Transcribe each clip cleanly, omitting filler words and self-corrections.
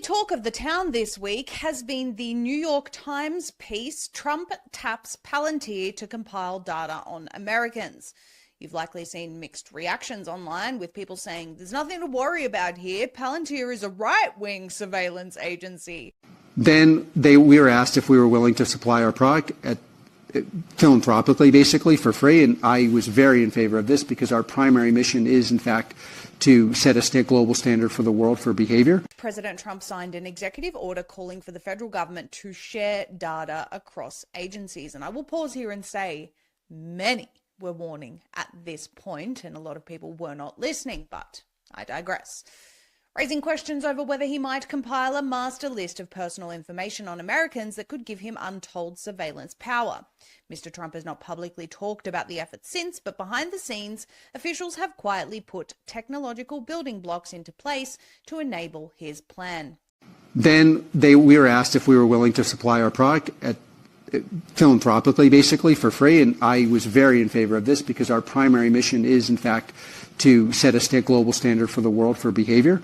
talk of the town this week has been the New York Times piece, "Trump Taps Palantir to Compile Data on Americans." You've likely seen mixed reactions online, with people saying there's nothing to worry about here. Palantir is a right-wing surveillance agency. Then we were asked if we were willing to supply our product philanthropically, basically for free, and I was very in favor of this because our primary mission is, in fact, to set a global standard for the world for behavior. President Trump signed an executive order calling for the federal government to share data across agencies. And I will pause here and say many were warning at this point, and a lot of people were not listening, but I digress. Raising questions over whether he might compile a master list of personal information on Americans that could give him untold surveillance power. Mr. Trump has not publicly talked about the effort since, but behind the scenes, officials have quietly put technological building blocks into place to enable his plan. Then we were asked if we were willing to supply our product philanthropically, basically for free, and I was very in favor of this because our primary mission is, in fact, to set a global standard for the world for behavior.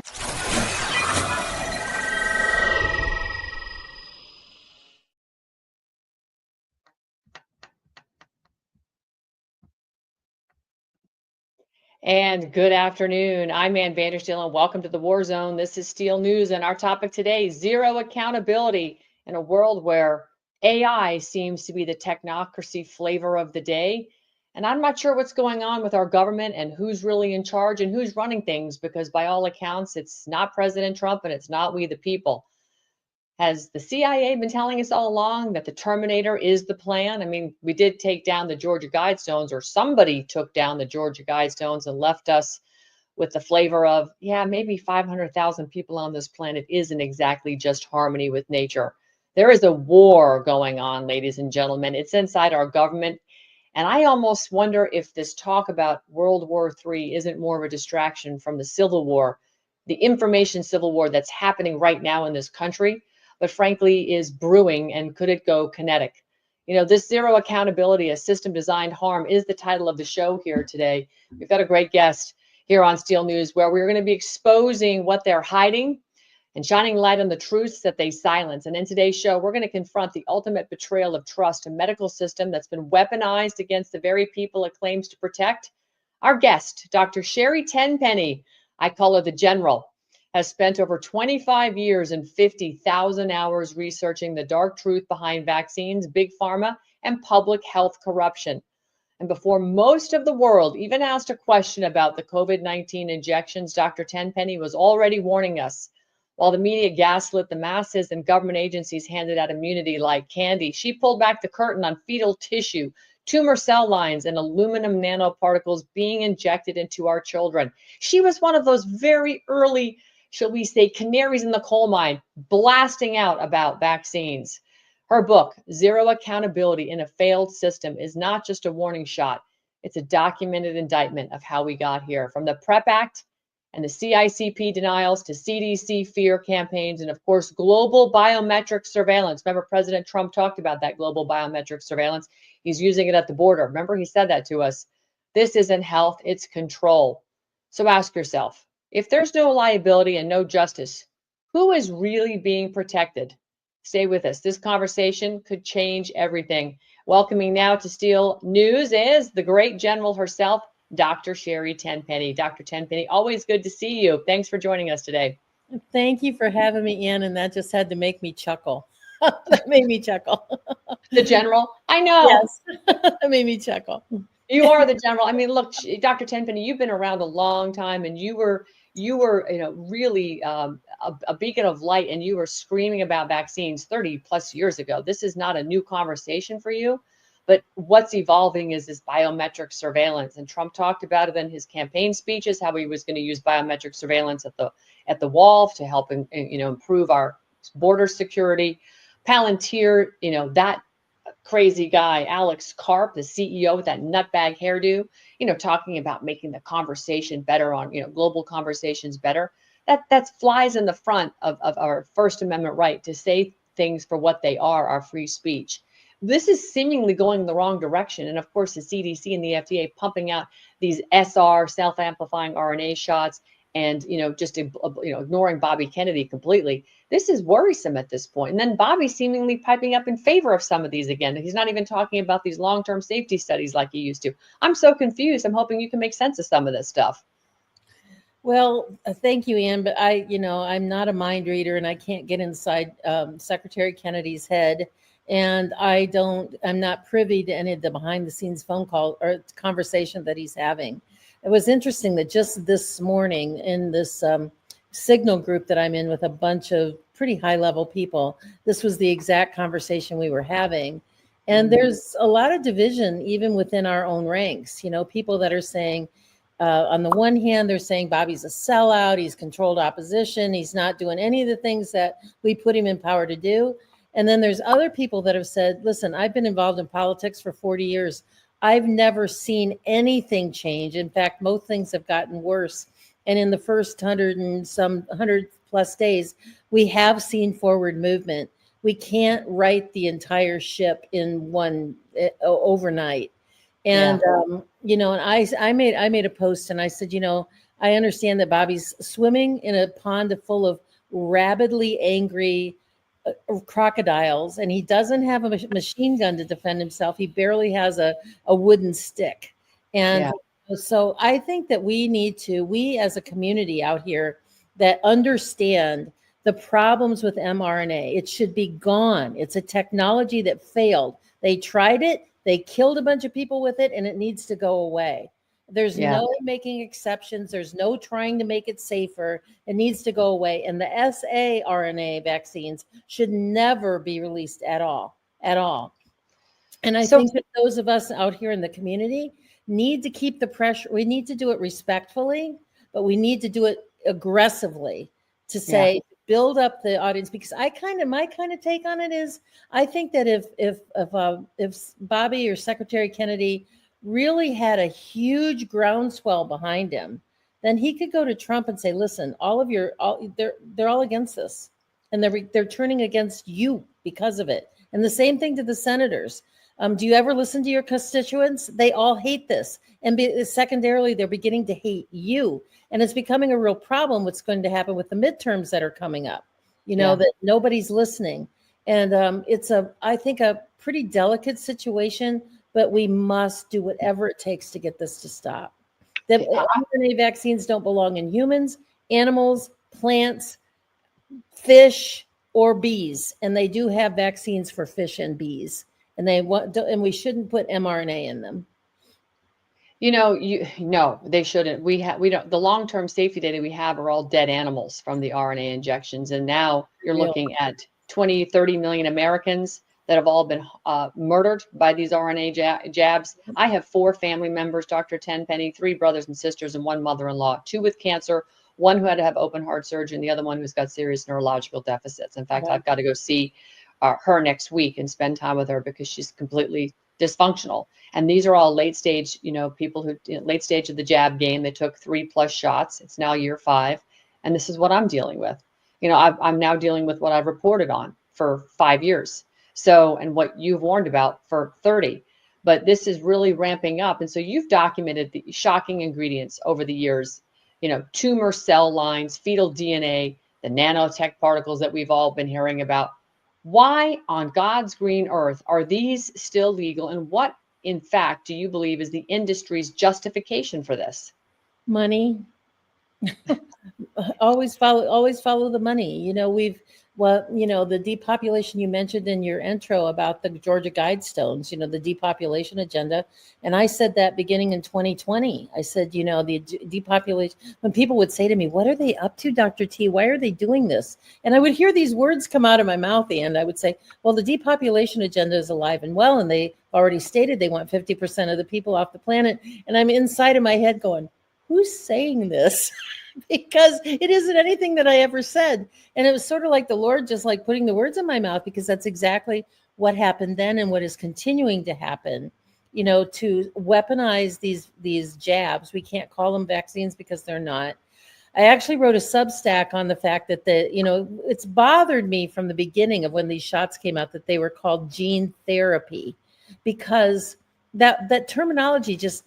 And good afternoon. I'm Ann Vandersteel, and welcome to the War Zone. This is Steel News, and our topic today, zero accountability in a world where AI seems to be the technocracy flavor of the day. And I'm not sure what's going on with our government and who's really in charge and who's running things, because by all accounts, it's not President Trump and it's not we the people. Has the CIA been telling us all along that the Terminator is the plan? I mean, we did take down the Georgia Guidestones, or somebody took down the Georgia Guidestones and left us with the flavor of, yeah, maybe 500,000 people on this planet isn't exactly just harmony with nature. There is a war going on, ladies and gentlemen. It's inside our government. And I almost wonder if this talk about World War III isn't more of a distraction from the Civil War, the information civil war that's happening right now in this country, but frankly is brewing, and could it go kinetic? You know, this zero accountability, a system designed harm, is the title of the show here today. We've got a great guest here on Steel News, where we're going to be exposing what they're hiding and shining light on the truths that they silence. And in today's show, we're going to confront the ultimate betrayal of trust, a medical system that's been weaponized against the very people it claims to protect. Our guest, Dr. Sherry Tenpenny, I call her the General, has spent over 25 years and 50,000 hours researching the dark truth behind vaccines, big pharma, and public health corruption. And before most of the world even asked a question about the COVID-19 injections, Dr. Tenpenny was already warning us. While the media gaslit the masses and government agencies handed out immunity like candy, she pulled back the curtain on fetal tissue, tumor cell lines, and aluminum nanoparticles being injected into our children. She was one of those very early, shall we say, canaries in the coal mine, blasting out about vaccines. Her book, Zero Accountability in a Failed System, is not just a warning shot. It's a documented indictment of how we got here, from the PrEP Act and the CICP denials to CDC fear campaigns, and of course, global biometric surveillance. Remember, President Trump talked about that global biometric surveillance. He's using it at the border. Remember, he said that to us. This isn't health, it's control. So ask yourself, if there's no liability and no justice, who is really being protected? Stay with us. This conversation could change everything. Welcoming now to Steel News is the great General herself, Dr. Sherry Tenpenny. Dr. Tenpenny, always good to see you. Thanks for joining us today. Thank you for having me in, and that just had to make me chuckle. That made me chuckle. The General? I know. Yes, that made me chuckle. You are the General. I mean, look, Dr. Tenpenny, you've been around a long time, and you were, really a beacon of light, and you were screaming about vaccines 30 plus years ago. This is not a new conversation for you. But what's evolving is this biometric surveillance, and Trump talked about it in his campaign speeches, how he was going to use biometric surveillance at the wall to help improve our border security. Palantir, that crazy guy, Alex Karp, the CEO with that nutbag hairdo, talking about making the conversation better on, global conversations better. That flies in the front of our First Amendment right to say things for what they are, our free speech. This is seemingly going in the wrong direction. And of course, the CDC and the FDA pumping out these SR, self-amplifying RNA shots, and just ignoring Bobby Kennedy completely. This is worrisome at this point. And then Bobby seemingly piping up in favor of some of these again. He's not even talking about these long-term safety studies like he used to. I'm so confused. I'm hoping you can make sense of some of this stuff. Well, thank you, Ann. But I'm not a mind reader, and I can't get inside Secretary Kennedy's head. And I'm not privy to any of the behind-the-scenes phone call or conversation that he's having. It was interesting that just this morning in this Signal group that I'm in with a bunch of pretty high-level people, this was the exact conversation we were having. And there's a lot of division even within our own ranks. People that are saying, on the one hand, they're saying Bobby's a sellout, he's controlled opposition, he's not doing any of the things that we put him in power to do. And then there's other people that have said, listen, I've been involved in politics for 40 years. I've never seen anything change. In fact, most things have gotten worse. And in the first 100 plus days, we have seen forward movement. We can't right the entire ship in one overnight. And, and I made a post and I said, I understand that Bobby's swimming in a pond full of rabidly angry crocodiles, and he doesn't have a machine gun to defend himself. He barely has a wooden stick. And so I think that we as a community out here that understand the problems with mRNA, it should be gone. It's a technology that failed. They tried it, they killed a bunch of people with it, and it needs to go away. There's no making exceptions. There's no trying to make it safer. It needs to go away. And the saRNA vaccines should never be released at all. And I think that those of us out here in the community need to keep the pressure. We need to do it respectfully, but we need to do it aggressively to say, build up the audience, because my kind of take on it is, I think that if Bobby or Secretary Kennedy really had a huge groundswell behind him, then he could go to Trump and say, listen, they're all against this, and they're turning against you because of it. And the same thing to the senators. Do you ever listen to your constituents? They all hate this. And secondarily, they're beginning to hate you. And it's becoming a real problem what's going to happen with the midterms that are coming up, that nobody's listening. And it's I think a pretty delicate situation, but we must do whatever it takes to get this to stop. The mRNA vaccines don't belong in humans, animals, plants, fish, or bees. And they do have vaccines for fish and bees. And we shouldn't put mRNA in them. No, they shouldn't. We don't. The long-term safety data we have are all dead animals from the RNA injections. And now you're looking at 20, 30 million Americans that have all been murdered by these RNA jabs. I have 4 family members, Dr. Tenpenny, 3 brothers and sisters, and 1 mother-in-law, 2 with cancer, 1 who had to have open heart surgery, and the other one who's got serious neurological deficits. In fact, I've got to go see her next week and spend time with her because she's completely dysfunctional. And these are all late stage, people who late stage of the jab game. They took 3+ shots. It's now year 5. And this is what I'm dealing with. I'm now dealing with what I've reported on for 5 years. So, and what you've warned about for 30, but this is really ramping up. And so you've documented the shocking ingredients over the years, tumor cell lines, fetal DNA, the nanotech particles that we've all been hearing about. Why on God's green earth are these still legal? And what, in fact, do you believe is the industry's justification for this? Money. Always follow the money. The depopulation you mentioned in your intro about the Georgia Guidestones, the depopulation agenda. And I said that beginning in 2020. I said, the depopulation, when people would say to me, what are they up to, Dr. T? Why are they doing this? And I would hear these words come out of my mouth, and I would say, well, the depopulation agenda is alive and well, and they already stated they want 50% of the people off the planet. And I'm inside of my head going, who's saying this? Because it isn't anything that I ever said. And it was sort of like the Lord just like putting the words in my mouth, because that's exactly what happened then and what is continuing to happen, to weaponize these jabs. We can't call them vaccines because they're not. I actually wrote a Substack on the fact that it's bothered me from the beginning of when these shots came out that they were called gene therapy, because that terminology just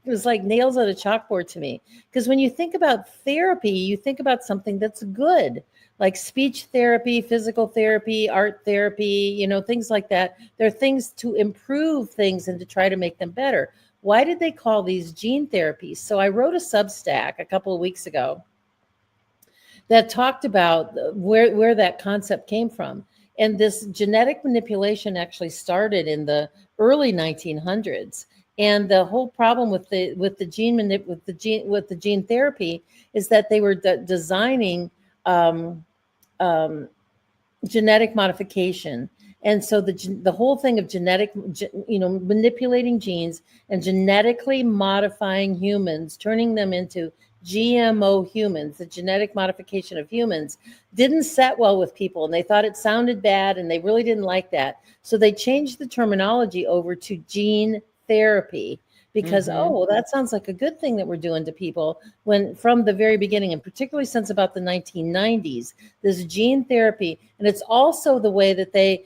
was like nails on a chalkboard to me. Because when you think about therapy, you think about something that's good, like speech therapy, physical therapy, art therapy, things like that. They're things to improve things and to try to make them better. Why did they call these gene therapies? So I wrote a Substack a couple of weeks ago that talked about where that concept came from. And this genetic manipulation actually started in the early 1900s. And the whole problem with the gene therapy is that they were designing genetic modification. And so the whole thing of manipulating genes and genetically modifying humans, turning them into GMO humans, the genetic modification of humans, didn't set well with people, and they thought it sounded bad, and they really didn't like that. So they changed the terminology over to gene therapy because, that sounds like a good thing that we're doing to people, when from the very beginning, and particularly since about the 1990s, this gene therapy. And it's also the way that they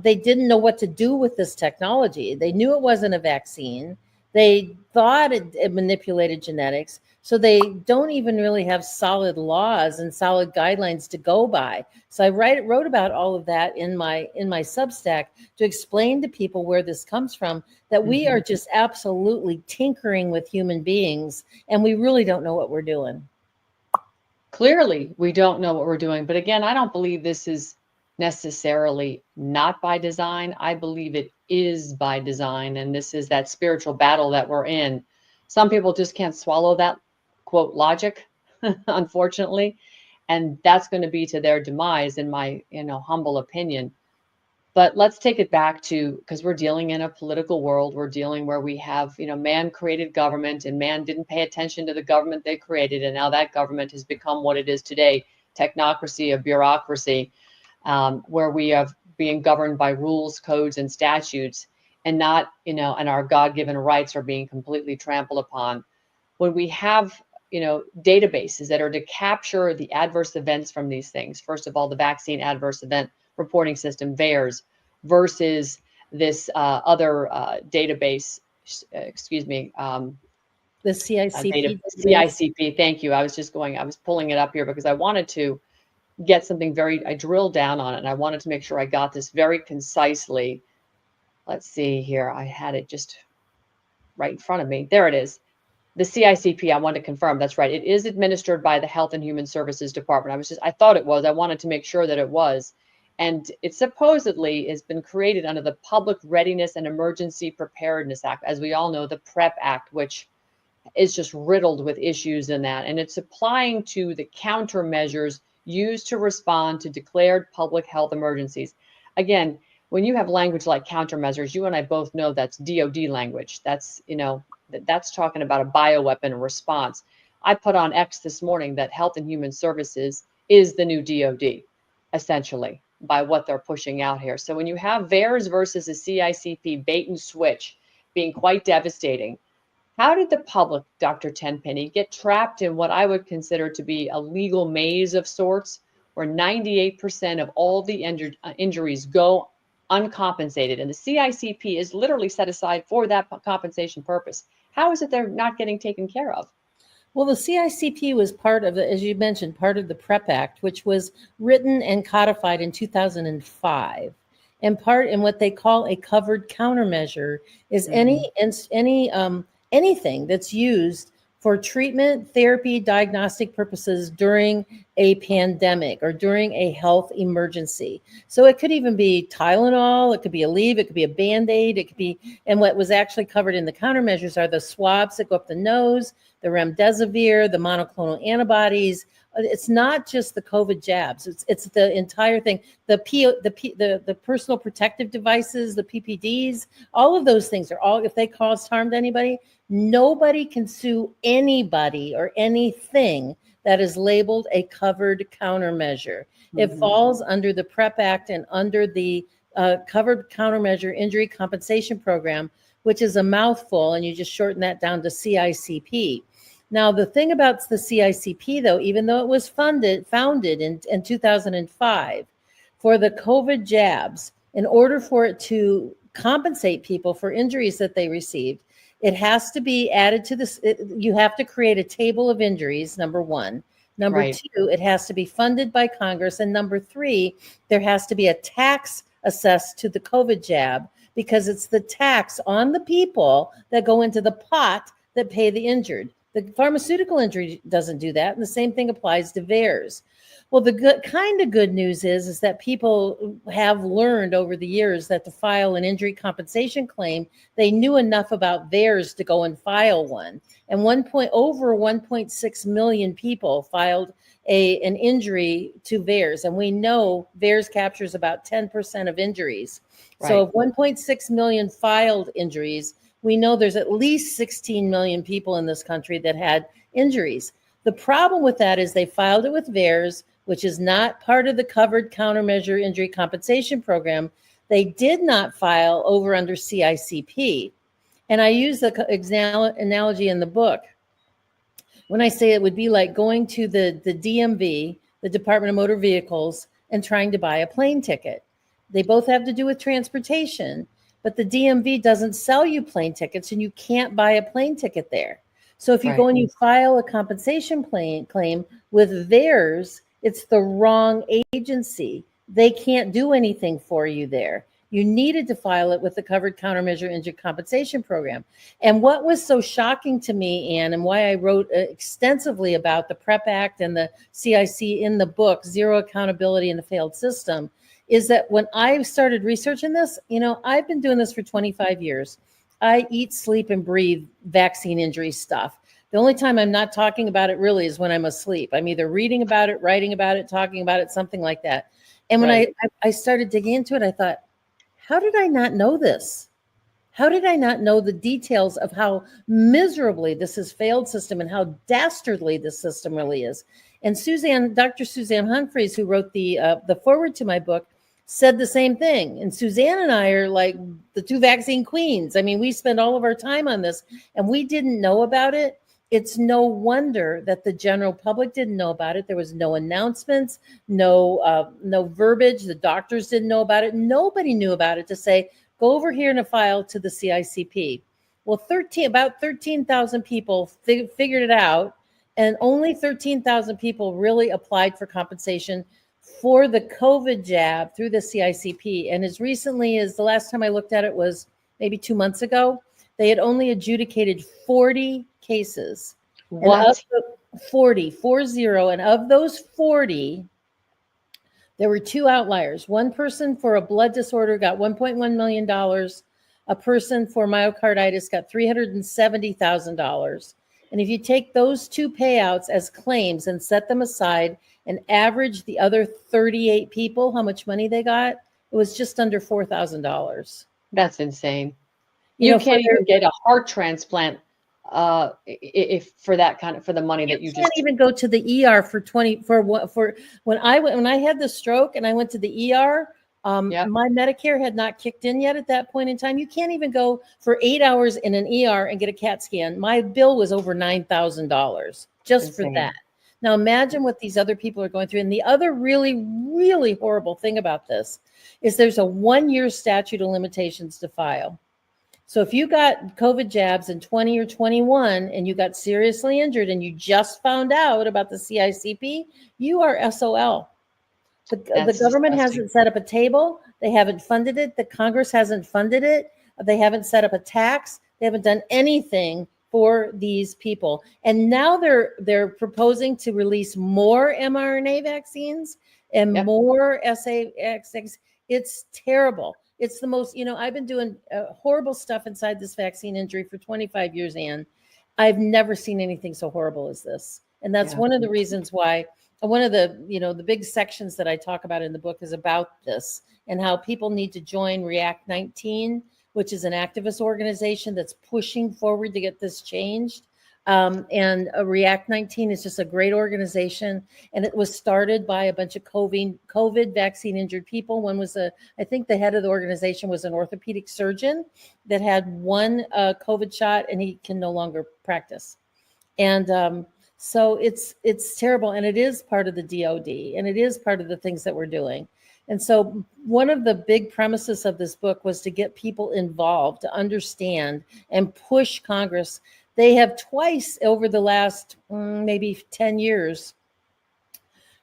didn't know what to do with this technology. They knew it wasn't a vaccine. They thought it manipulated genetics. So they don't even really have solid laws and solid guidelines to go by. So I wrote about all of that in my Substack to explain to people where this comes from, that we are just absolutely tinkering with human beings, and we really don't know what we're doing. Clearly, we don't know what we're doing. But again, I don't believe this is necessarily not by design. I believe it is by design. And this is that spiritual battle that we're in. Some people just can't swallow that quote logic, unfortunately. And that's going to be to their demise, in my humble opinion. But let's take it back to, because we're dealing in a political world, we're dealing where we have, man created government, and man didn't pay attention to the government they created. And now that government has become what it is today, technocracy, a bureaucracy, where we are being governed by rules, codes, and statutes, and not, and our God-given rights are being completely trampled upon. When we have, databases that are to capture the adverse events from these things, first of all, the vaccine adverse event reporting system, VAERS, versus this other database, the CICP. CICP, thank you. I was pulling it up here because I wanted to get something I drilled down on it, and I wanted to make sure I got this very concisely. Let's see here. I had it just right in front of me. There it is. The CICP, I want to confirm, that's right. It is administered by the Health and Human Services Department. I thought it was. I wanted to make sure that it was. And it supposedly has been created under the Public Readiness and Emergency Preparedness Act. As we all know, the PrEP Act, which is just riddled with issues in that. And it's applying to the countermeasures used to respond to declared public health emergencies. Again, when you have language like countermeasures, you and I both know that's DOD language. That's, that's talking about a bioweapon response. I put on X this morning that Health and Human Services is the new DOD, essentially, by what they're pushing out here. So when you have VAERS versus a CICP bait and switch being quite devastating, how did the public, Dr. Tenpenny, get trapped in what I would consider to be a legal maze of sorts, where 98% of all the injuries go uncompensated, and the CICP is literally set aside for that compensation purpose? How is it they're not getting taken care of? Well, the CICP was part of, as you mentioned, part of the PrEP Act, which was written and codified in 2005. And what they call a covered countermeasure is anything that's used for treatment, therapy, diagnostic purposes during a pandemic or during a health emergency. So it could even be Tylenol, it could be Aleve, it could be a Band-Aid, it could be, and what was actually covered in the countermeasures are the swabs that go up the nose, the remdesivir, the monoclonal antibodies. It's not just the COVID jabs. It's the entire thing. The personal protective devices, the PPDs, all of those things are all, if they caused harm to anybody, nobody can sue anybody or anything that is labeled a covered countermeasure. It falls under the PrEP Act and under the covered countermeasure injury compensation program, which is a mouthful, and you just shorten that down to CICP. Now, the thing about the CICP, though, even though it was founded in 2005 for the COVID jabs, in order for it to compensate people for injuries that they received, it has to be added to this. You have to create a table of injuries, number one. Number Right. two, it has to be funded by Congress. And number three, there has to be a tax assessed to the COVID jab, because it's the tax on the people that go into the pot that pay the injured. The pharmaceutical injury doesn't do that. And the same thing applies to VAERS. Well, the good news is that people have learned over the years that to file an injury compensation claim, they knew enough about VAERS to go and file one. And over 1.6 million people filed an injury to VAERS. And we know VAERS captures about 10% of injuries. Right. So if 1.6 million filed injuries, we know there's at least 16 million people in this country that had injuries. The problem with that is they filed it with VAERS, which is not part of the covered countermeasure injury compensation program. They did not file over under CICP. And I use the analogy in the book when I say it would be like going to the DMV, the Department of Motor Vehicles, and trying to buy a plane ticket. They both have to do with transportation, but the DMV doesn't sell you plane tickets, and you can't buy a plane ticket there. So if you go and you file a compensation claim with VAERS, it's the wrong agency. They can't do anything for you there. You needed to file it with the Covered Countermeasure Injury Compensation Program. And what was so shocking to me, Ann, and why I wrote extensively about the PrEP Act and the CIC in the book, Zero Accountability in the Failed System, is that when I started researching this, I've been doing this for 25 years. I eat, sleep, and breathe vaccine injury stuff. The only time I'm not talking about it really is when I'm asleep. I'm either reading about it, writing about it, talking about it, something like that. And when I started digging into it, I thought, how did I not know this? How did I not know the details of how miserably this has failed system and how dastardly this system really is? And Dr. Suzanne Humphreys, who wrote the foreword to my book, said the same thing. And Suzanne and I are like the two vaccine queens. I mean, we spend all of our time on this, and we didn't know about it. It's no wonder that the general public didn't know about it. There was no announcements, no verbiage. The doctors didn't know about it. Nobody knew about it to say, go over here and file to the CICP. Well, about 13,000 people figured it out, and only 13,000 people really applied for compensation for the COVID jab through the CICP. And as recently as the last time I looked at it was maybe 2 months ago, they had only adjudicated 40 cases. What? 40, and of those 40, there were two outliers. One person for a blood disorder got $1.1 million. A person for myocarditis got $370,000. And if you take those two payouts as claims and set them aside and average the other 38 people, how much money they got, it was just under $4,000. That's insane. You can't even get a heart transplant if for that kind of, for the money that you can't even go to the ER when I had the stroke and I went to the ER. My Medicare had not kicked in yet at that point in time. You can't even go for 8 hours in an ER and get a CAT scan. My bill was over $9,000 just for that. Now imagine what these other people are going through. And the other really, really horrible thing about this is there's a 1-year statute of limitations to file. So if you got COVID jabs in 20 or 21 and you got seriously injured and you just found out about the CICP, you are SOL. The government hasn't set up a table. They haven't funded it. The Congress hasn't funded it. They haven't set up a tax. They haven't done anything for these people. And now they're proposing to release more mRNA vaccines and more SAX. It's terrible. It's the most, I've been doing horrible stuff inside this vaccine injury for 25 years, Ann. I've never seen anything so horrible as this. And that's one of the reasons why one of the, the big sections that I talk about in the book is about this and how people need to join React 19, which is an activist organization that's pushing forward to get this changed. And React 19 is just a great organization. And it was started by a bunch of COVID vaccine injured people. One was I think the head of the organization was an orthopedic surgeon that had one COVID shot and he can no longer practice. And so it's terrible. And it is part of the DOD and it is part of the things that we're doing. And so one of the big premises of this book was to get people involved, to understand and push Congress. They have twice over the last maybe 10 years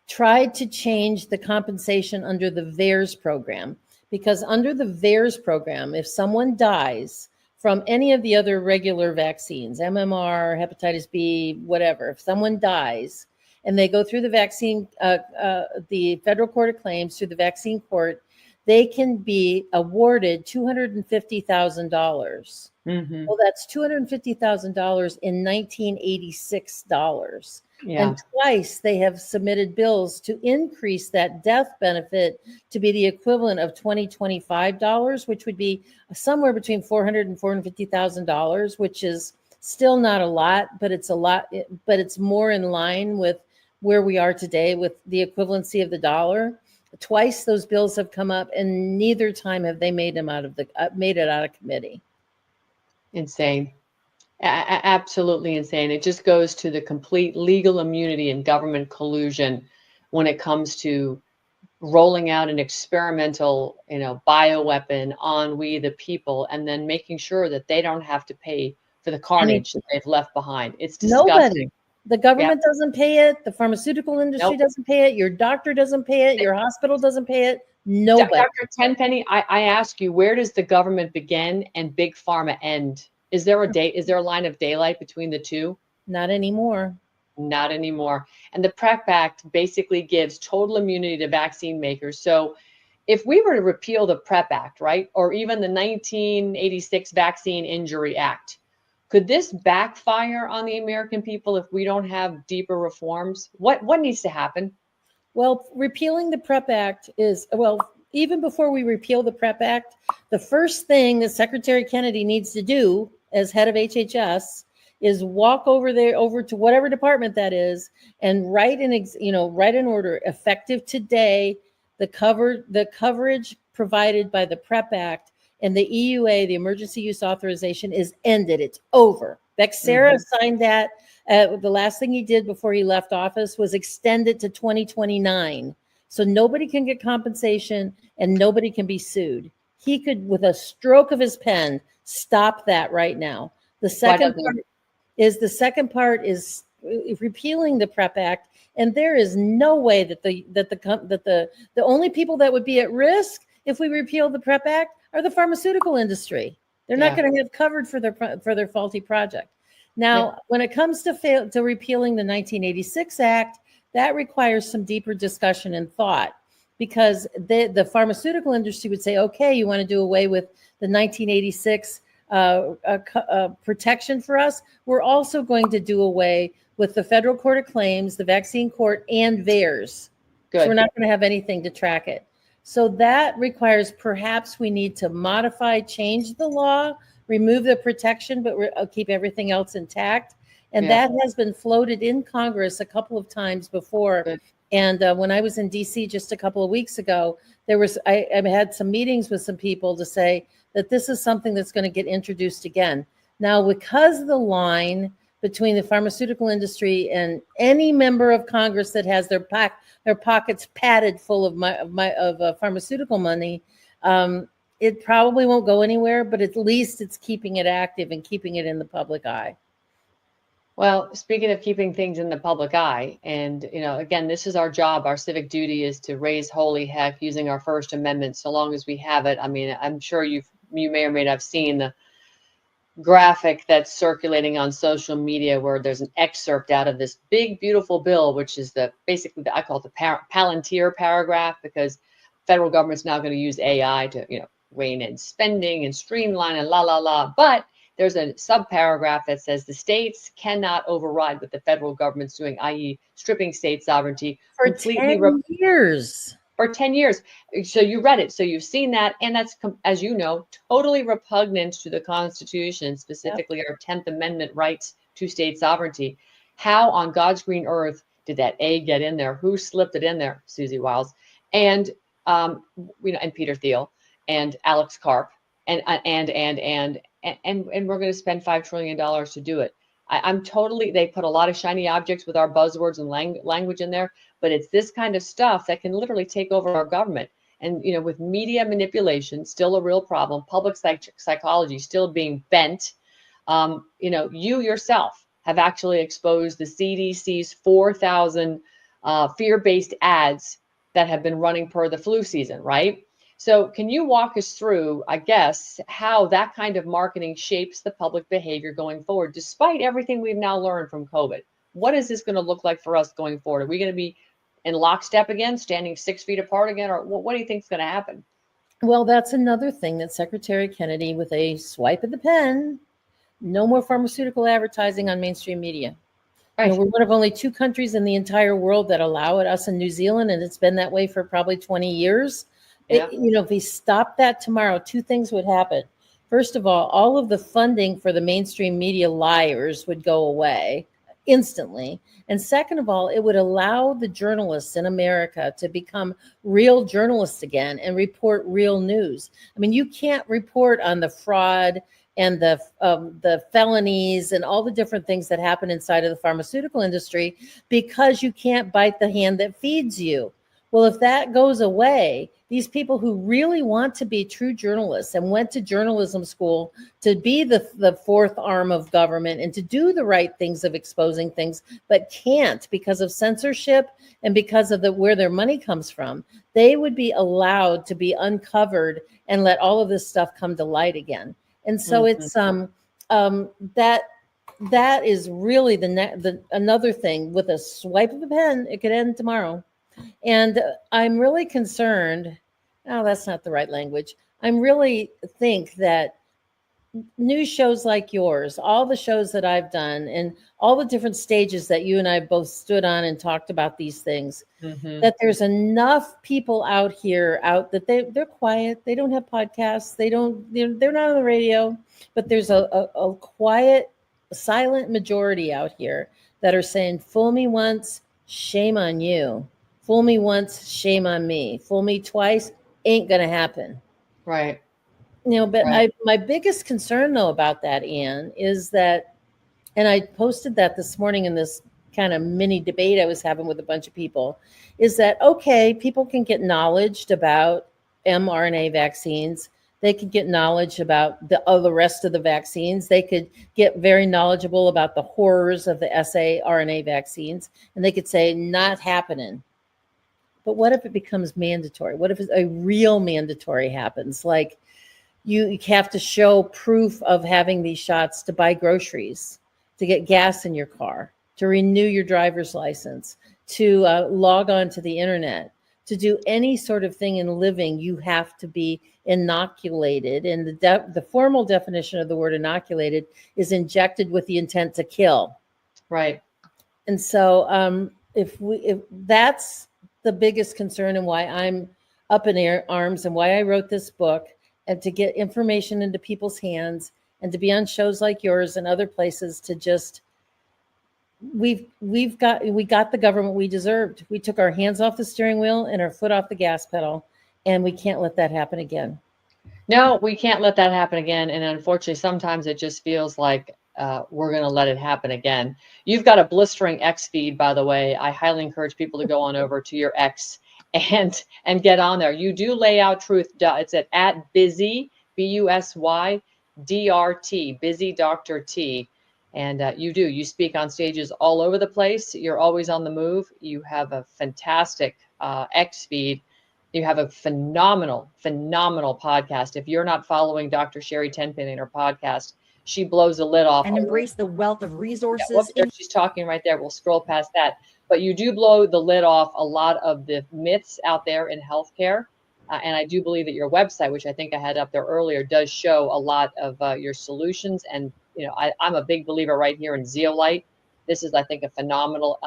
tried to change the compensation under the VAERS program, because under the VAERS program, if someone dies from any of the other regular vaccines, MMR, hepatitis B, whatever, if someone dies and they go through the vaccine, the Federal Court of Claims, through the vaccine court, they can be awarded $250,000. Mm-hmm. Well, that's $250,000 in 1986 dollars. Yeah. And twice they have submitted bills to increase that death benefit to be the equivalent of $2025, which would be somewhere between $400,000 and $450,000, which is still not a lot, but it's a lot, but it's more in line with where we are today with the equivalency of the dollar. Twice those bills have come up, and neither time have they made them out of made it out of committee. Insane. Absolutely insane. It just goes to the complete legal immunity and government collusion when it comes to rolling out an experimental, bioweapon on we the people, and then making sure that they don't have to pay for the carnage that they've left behind. It's disgusting. Nobody. The government doesn't pay it. The pharmaceutical industry doesn't pay it. Your doctor doesn't pay it. Your hospital doesn't pay it. Nobody. Dr. Tenpenny, I ask you, where does the government begin and big pharma end? Is there a line of daylight between the two? Not anymore. Not anymore. And the PrEP Act basically gives total immunity to vaccine makers. So if we were to repeal the PrEP Act, right, or even the 1986 Vaccine Injury Act, could this backfire on the American people if we don't have deeper reforms? What needs to happen? Well, repealing the PrEP Act is, even before we repeal the PrEP Act, the first thing that Secretary Kennedy needs to do as head of HHS is walk over to whatever department that is and write an order effective today. The coverage provided by the PrEP Act and the EUA, the emergency use authorization, is ended. It's over. Bexsera signed that. The last thing he did before he left office was extend it to 2029. So nobody can get compensation and nobody can be sued. He could, with a stroke of his pen, stop that right now. The second part is repealing the PrEP Act, and there is no way that the only people that would be at risk if we repeal the PrEP Act are the pharmaceutical industry. They're not going to have covered for their faulty project. Now, when it comes to repealing the 1986 Act, that requires some deeper discussion and thought, because the pharmaceutical industry would say, okay, you want to do away with the 1986 protection for us? We're also going to do away with the Federal Court of Claims, the Vaccine Court, and VAERS. So we're not going to have anything to track it. So that requires, perhaps we need to change the law, remove the protection, but keep everything else intact. And that has been floated in Congress a couple of times before. Good. And when I was in DC just a couple of weeks ago, I had some meetings with some people to say that this is something that's going to get introduced again. Now, because the line between the pharmaceutical industry and any member of Congress that has their pockets padded full of pharmaceutical money, it probably won't go anywhere, but at least it's keeping it active and keeping it in the public eye. Well, speaking of keeping things in the public eye, and, again, this is our job. Our civic duty is to raise holy heck using our First Amendment so long as we have it. I mean, I'm sure you may or may not have seen the graphic that's circulating on social media where there's an excerpt out of this big, beautiful bill, which is I call it the Palantir paragraph, because federal government's now going to use AI to, rein in spending and streamline and la, la, la. But there's a subparagraph that says the states cannot override what the federal government's doing, i.e. stripping state sovereignty for 10 years. For 10 years. So you read it. So you've seen that. And that's, as you know, totally repugnant to the Constitution, specifically our 10th Amendment rights to state sovereignty. How on God's green earth did that get in there? Who slipped it in there? Susie Wiles and Peter Thiel and Alex Karp and we're going to spend $5 trillion to do it. They put a lot of shiny objects with our buzzwords and language in there, but it's this kind of stuff that can literally take over our government. And, with media manipulation still a real problem, public psychology still being bent, you yourself have actually exposed the CDC's 4,000 fear-based ads that have been running per the flu season, right? So can you walk us through, I guess, how that kind of marketing shapes the public behavior going forward, despite everything we've now learned from COVID? What is this going to look like for us going forward? Are we going to be in lockstep again, standing 6 feet apart again, or what do you think is going to happen? Well, that's another thing that Secretary Kennedy, with a swipe of the pen, no more pharmaceutical advertising on mainstream media. Right. We're one of only 2 countries in the entire world that allow it, us in New Zealand, and it's been that way for probably 20 years. Yeah. If we stopped that tomorrow, 2 things would happen. First of all of the funding for the mainstream media liars would go away instantly. And second of all, it would allow the journalists in America to become real journalists again and report real news. I mean, you can't report on the fraud and the felonies and all the different things that happen inside of the pharmaceutical industry because you can't bite the hand that feeds you. Well, if that goes away, these people who really want to be true journalists and went to journalism school to be the fourth arm of government and to do the right things of exposing things, but can't because of censorship and because of where their money comes from, they would be allowed to be uncovered and let all of this stuff come to light again. And so it's that is really the another thing. With a swipe of the pen, it could end tomorrow. And I'm really concerned. Oh, that's not the right language. I'm really think that news shows like yours, all the shows that I've done, and all the different stages that you and I both stood on and talked about these things, that there's enough people out that they're quiet. They don't have podcasts. They're not on the radio, but there's a quiet, silent majority out here that are saying, fool me once, shame on you. Fool me once, shame on me. Fool me twice, ain't going to happen. Right. But right. My biggest concern, though, about that, Ann, is that, and I posted that this morning in this kind of mini debate I was having with a bunch of people, is that, okay, people can get knowledge about mRNA vaccines. They could get knowledge about the rest of the vaccines. They could get very knowledgeable about the horrors of the saRNA vaccines, and they could say, not happening. But what if it becomes mandatory? What if a real mandatory happens? Like you have to show proof of having these shots to buy groceries, to get gas in your car, to renew your driver's license, to log on to the internet, to do any sort of thing in living. You have to be inoculated. And the formal definition of the word inoculated is injected with the intent to kill. Right. And so if that's the biggest concern and why I'm up in arms and why I wrote this book, and to get information into people's hands and to be on shows like yours and other places to just, we got the government we deserved. We took our hands off the steering wheel and our foot off the gas pedal, and we can't let that happen again. No, we can't let that happen again. And unfortunately, sometimes it just feels like we're going to let it happen again. You've got a blistering X feed, by the way. I highly encourage people to go on over to your X and get on there. You do lay out truth. It's at busy, BUSY DRT, busy Dr. T. And you speak on stages all over the place. You're always on the move. You have a fantastic X feed. You have a phenomenal podcast. If you're not following Dr. Sherry Tenpenny in her podcast, she blows the lid off. And embrace the wealth of resources. Yeah, there she's talking right there. We'll scroll past that. But you do blow the lid off a lot of the myths out there in healthcare. And I do believe that your website, which I think I had up there earlier, does show a lot of your solutions. And, I'm a big believer right here in zeolite. This is, I think, a phenomenal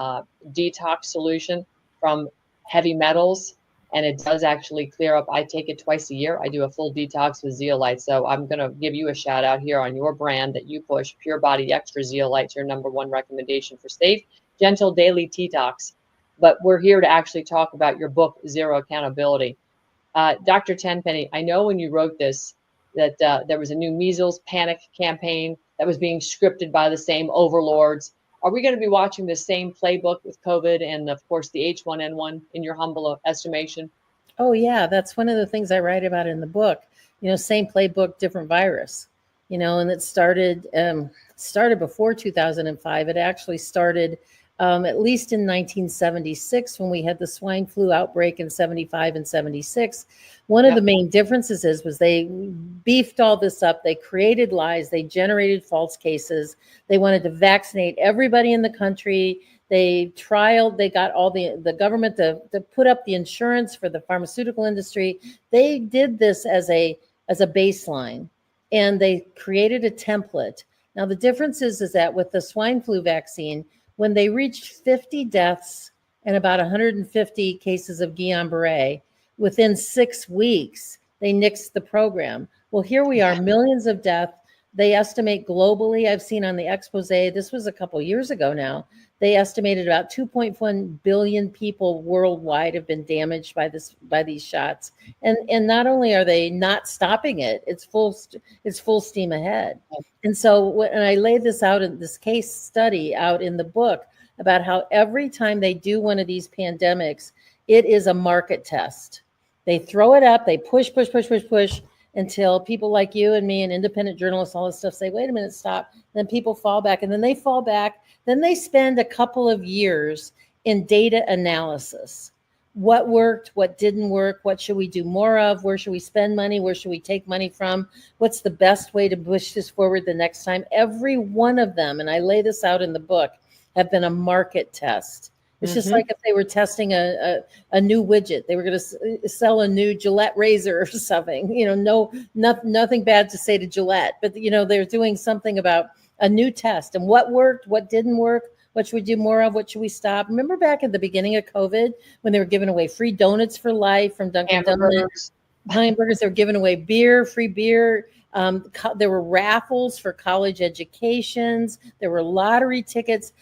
detox solution from heavy metals. And it does actually clear up. I take it twice a year. I do a full detox with zeolite. So I'm going to give you a shout out here on your brand that you push. Pure Body Extra Zeolite, your #1 recommendation for safe, gentle daily detox. But we're here to actually talk about your book, Zero Accountability. Dr. Tenpenny, I know when you wrote this that there was a new measles panic campaign that was being scripted by the same overlords. Are we going to be watching the same playbook with COVID and, of course, the H1N1 in your humble estimation? Oh yeah, that's one of the things I write about in the book. Same playbook, different virus. And it started before 2005. It actually started at least in 1976 when we had the swine flu outbreak in 75 and 76. One of the main differences was they beefed all this up. They created lies. They generated false cases. They wanted to vaccinate everybody in the country. They got all the government to put up the insurance for the pharmaceutical industry. They did this as a baseline, and they created a template. Now, the difference is that with the swine flu vaccine, when they reached 50 deaths and about 150 cases of Guillain-Barré, within 6 weeks, they nixed the program. Well, here we are, millions of deaths. They estimate globally, I've seen on the expose, this was a couple years ago now, they estimated about 2.1 billion people worldwide have been damaged by these shots. And not only are they not stopping it, it's full steam ahead. And so when I lay this out in this case study out in the book about how every time they do one of these pandemics, it is a market test. They throw it up, they push until people like you and me and independent journalists, all this stuff, say, wait a minute, stop. Then people fall back, and then they fall back. Then they spend a couple of years in data analysis. What worked, what didn't work, what should we do more of, where should we spend money, where should we take money from, what's the best way to push this forward the next time. Every one of them, and I lay this out in the book, have been a market test. It's just like if they were testing a new widget, they were going to sell a new Gillette razor or something. Nothing bad to say to Gillette, but they're doing something about a new test and what worked, what didn't work, what should we do more of, what should we stop. Remember back at the beginning of COVID when they were giving away free donuts for life from Dunkin' Donuts, hamburgers. They were giving away beer, free beer. There were raffles for college educations. There were lottery tickets.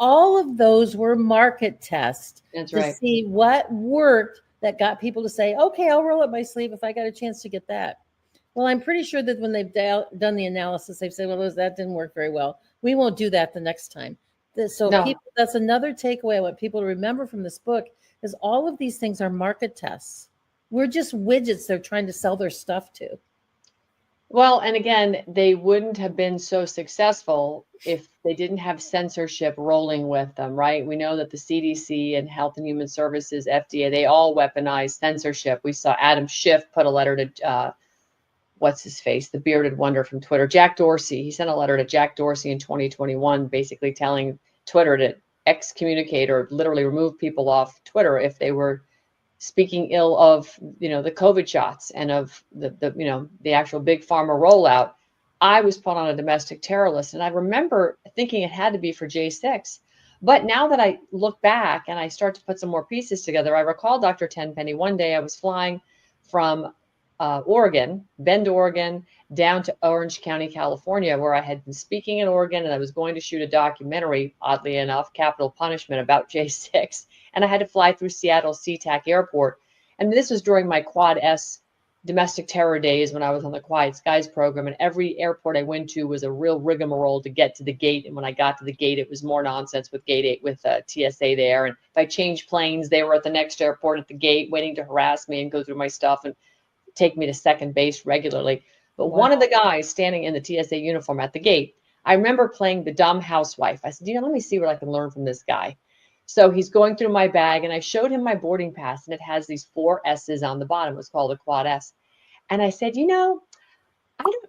All of those were market tests to see what worked that got people to say, okay, I'll roll up my sleeve if I got a chance to get that. Well, I'm pretty sure that when they've done the analysis, they've said, well, that didn't work very well. We won't do that the next time. So that's another takeaway. I want people to remember from this book is all of these things are market tests. We're just widgets they're trying to sell their stuff to. Well, and again, they wouldn't have been so successful if they didn't have censorship rolling with them, right? We know that the CDC and Health and Human Services, FDA, they all weaponize censorship. We saw Adam Schiff put a letter to, what's his face, the bearded wonder from Twitter, Jack Dorsey. He sent a letter to Jack Dorsey in 2021, basically telling Twitter to excommunicate or literally remove people off Twitter if they were speaking ill of, the COVID shots and of the actual big pharma rollout. I was put on a domestic terror list. And I remember thinking it had to be for J6. But now that I look back and I start to put some more pieces together, I recall Dr. Tenpenny. One day I was flying from Oregon, Bend, Oregon, down to Orange County, California, where I had been speaking in Oregon, and I was going to shoot a documentary, oddly enough, Capital Punishment, about J6. And I had to fly through Seattle SeaTac Airport. And this was during my Quad S domestic terror days when I was on the Quiet Skies program. And every airport I went to was a real rigmarole to get to the gate. And when I got to the gate, it was more nonsense with Gate 8, with TSA there. And if I changed planes, they were at the next airport at the gate waiting to harass me and go through my stuff and take me to second base regularly. But one of the guys standing in the TSA uniform at the gate, I remember playing the dumb housewife. I said, let me see what I can learn from this guy. So he's going through my bag, and I showed him my boarding pass, and it has these 4 S's on the bottom. It's called a Quad S. And I said, I don't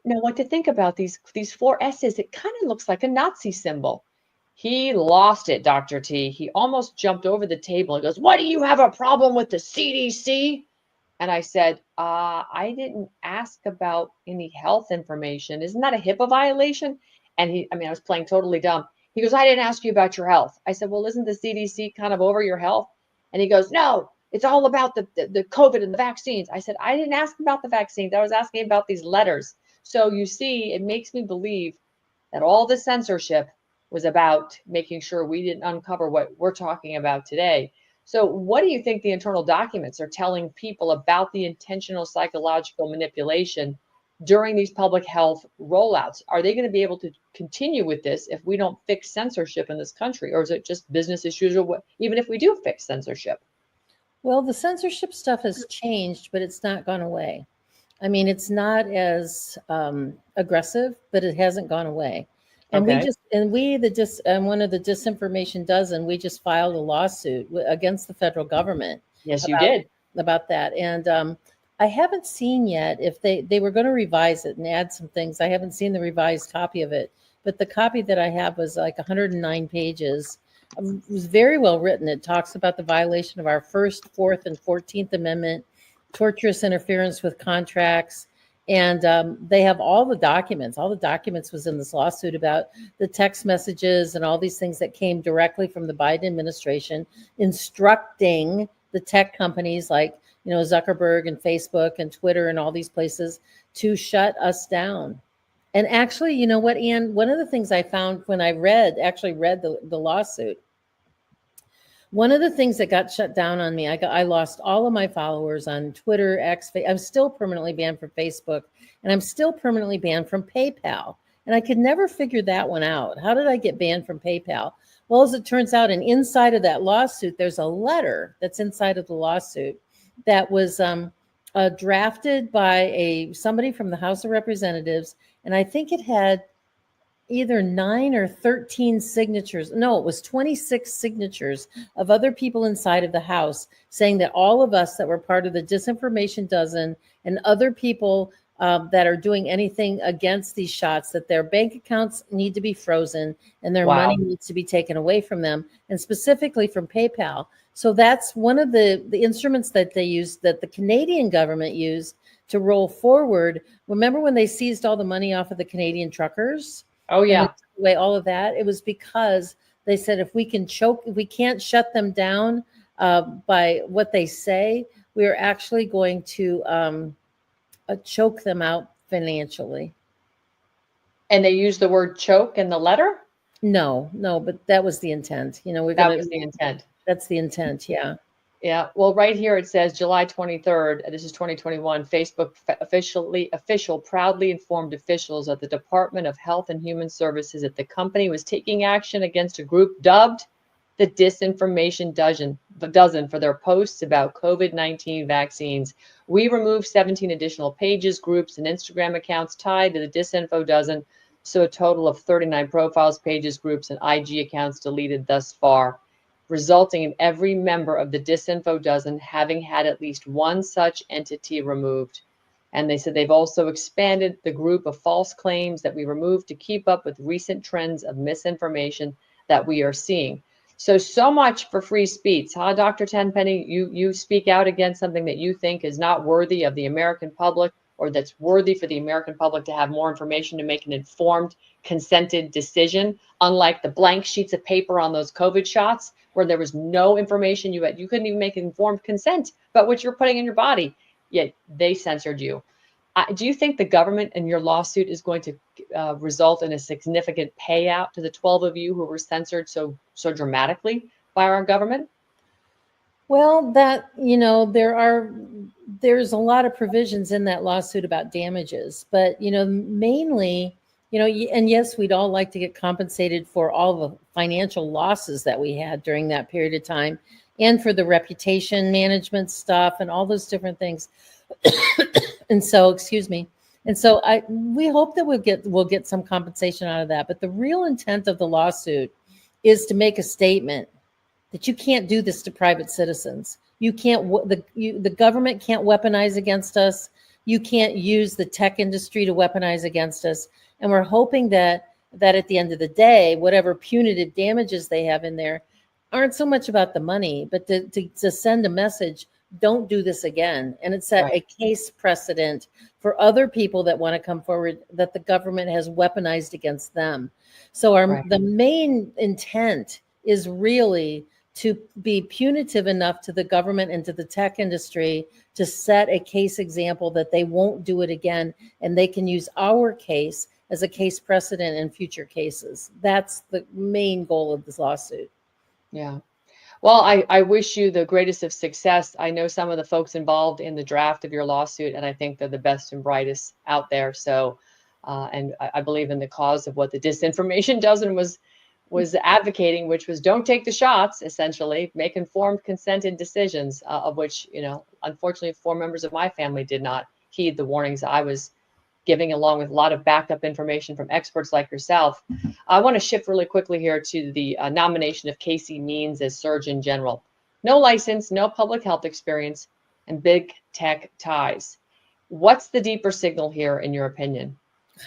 know what to think about these 4 S's. It kind of looks like a Nazi symbol. He lost it, Dr. T. He almost jumped over the table. He goes, what, do you have a problem with the CDC? And I said, I didn't ask about any health information. Isn't that a HIPAA violation? And I was playing totally dumb. He goes, I didn't ask you about your health. I said, well, isn't the CDC kind of over your health? And he goes, no, it's all about the COVID and the vaccines. I said, I didn't ask about the vaccines. I was asking about these letters. So you see, it makes me believe that all the censorship was about making sure we didn't uncover what we're talking about today. So what do you think the internal documents are telling people about the intentional psychological manipulation during these public health rollouts? Are they going to be able to continue with this if we don't fix censorship in this country? Or is it just business as usual, even if we do fix censorship? Well, the censorship stuff has changed, but it's not gone away. I mean, it's not as aggressive, but it hasn't gone away. And Okay. one of the disinformation dozen, we just filed a lawsuit against the federal government Yes, you about did. about that. And I haven't seen yet if they were going to revise it and add some things. I haven't seen the revised copy of it, but the copy that I have was like 109 pages. It was very well written. It talks about the violation of our First, Fourth, and 14th Amendment, torturous interference with contracts. And they have all the documents. All the documents was in this lawsuit about the text messages and all these things that came directly from the Biden administration instructing the tech companies like, you know, Zuckerberg and Facebook and Twitter and all these places to shut us down. And actually, you know what, Ann, one of the things I found when I read the lawsuit, one of the things that got shut down on me, I lost all of my followers on Twitter, X. I'm still permanently banned from Facebook, and I'm still permanently banned from PayPal. And I could never figure that one out. How did I get banned from PayPal? Well, as it turns out, and inside of that lawsuit, there's a letter that's inside of the lawsuit that was drafted by somebody from the House of Representatives, and I think it had either 9 or 13 signatures. No, it was 26 signatures of other people inside of the House saying that all of us that were part of the disinformation dozen and other people that are doing anything against these shots, that their bank accounts need to be frozen and their Wow. money needs to be taken away from them, and specifically from PayPal. So that's one of the instruments that they used, that the Canadian government used to roll forward. Remember when they seized all the money off of the Canadian truckers? Oh, And yeah. they took away all of that. It was because they said if we can't shut them down by what they say, we are actually going to choke them out financially. And they used the word choke in the letter? No, but that was the intent. You know, That was the intent. That's the intent. Yeah. Yeah. Well, right here it says July 23rd, this is 2021, Facebook official proudly informed officials at the Department of Health and Human Services that the company was taking action against a group dubbed the Disinformation Dozen for their posts about COVID-19 vaccines. We removed 17 additional pages, groups, and Instagram accounts tied to the Disinfo Dozen, so a total of 39 profiles, pages, groups, and IG accounts deleted thus far, resulting in every member of the Disinfo Dozen having had at least one such entity removed. And they said they've also expanded the group of false claims that we removed to keep up with recent trends of misinformation that we are seeing. So much for free speech, huh, Dr. Tenpenny? You speak out against something that you think is not worthy of the American public, or that's worthy for the American public to have more information to make an informed, consented decision, unlike the blank sheets of paper on those COVID shots where there was no information. You couldn't even make informed consent about what you're putting in your body, yet they censored you. Do you think the government and your lawsuit is going to result in a significant payout to the 12 of you who were censored so dramatically by our government? Well, there's a lot of provisions in that lawsuit about damages, but mainly, and yes, we'd all like to get compensated for all the financial losses that we had during that period of time, and for the reputation management stuff and all those different things. And so, excuse me. And so we hope that we'll get some compensation out of that. But the real intent of the lawsuit is to make a statement that you can't do this to private citizens. You can't, the government can't weaponize against us. You can't use the tech industry to weaponize against us. And we're hoping that at the end of the day, whatever punitive damages they have in there aren't so much about the money, but to send a message, don't do this again. And it set a case precedent for other people that want to come forward that the government has weaponized against them. So the main intent is really to be punitive enough to the government and to the tech industry to set a case example that they won't do it again, and they can use our case as a case precedent in future cases. That's the main goal of this lawsuit. Yeah. Well, I wish you the greatest of success. I know some of the folks involved in the draft of your lawsuit, and I think they're the best and brightest out there. So, and I believe in the cause of what the Disinformation Dozen was was advocating, which was don't take the shots, essentially, make informed, consented decisions, of which, unfortunately, 4 members of my family did not heed the warnings I was giving, along with a lot of backed up information from experts like yourself. I want to shift really quickly here to the nomination of Casey Means as Surgeon General. No license, no public health experience, and big tech ties. What's the deeper signal here, in your opinion?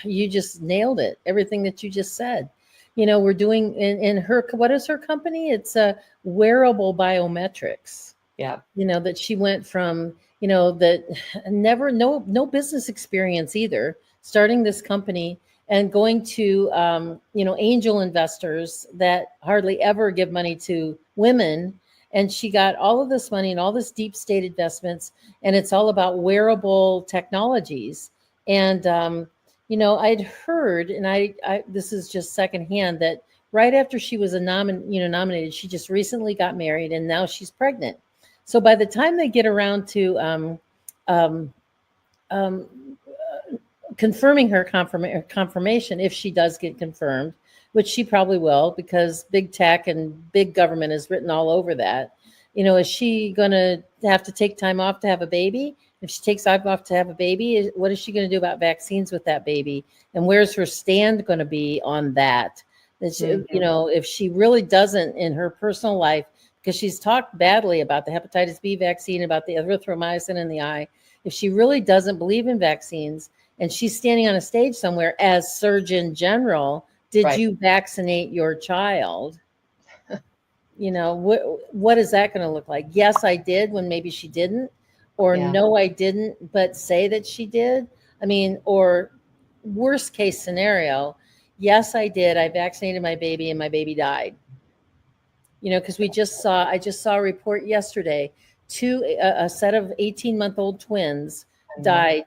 You just nailed it. Everything that you just said. We're doing in her, what is her company? It's a wearable biometrics. Yeah. That she went from, that no business experience either, starting this company and going to, angel investors that hardly ever give money to women. And she got all of this money and all this deep state investments, and it's all about wearable technologies. And, I'd heard, and I this is just secondhand, that right after she was nominated, she just recently got married, and now she's pregnant. So by the time they get around to confirming her confirmation, if she does get confirmed, which she probably will, because big tech and big government is written all over that. Is she going to have to take time off to have a baby? If she takes time off to have a baby, what is she going to do about vaccines with that baby? And where's her stand going to be on that? If she really doesn't in her personal life, because she's talked badly about the hepatitis B vaccine, about the erythromycin in the eye, if she really doesn't believe in vaccines and she's standing on a stage somewhere as Surgeon General, did you vaccinate your child? What is that going to look like? Yes, I did, when maybe she didn't, or no, I didn't, but say that she did. Or worst case scenario, yes, I did. I vaccinated my baby and my baby died. Because I just saw a report yesterday, a set of 18-month-old twins died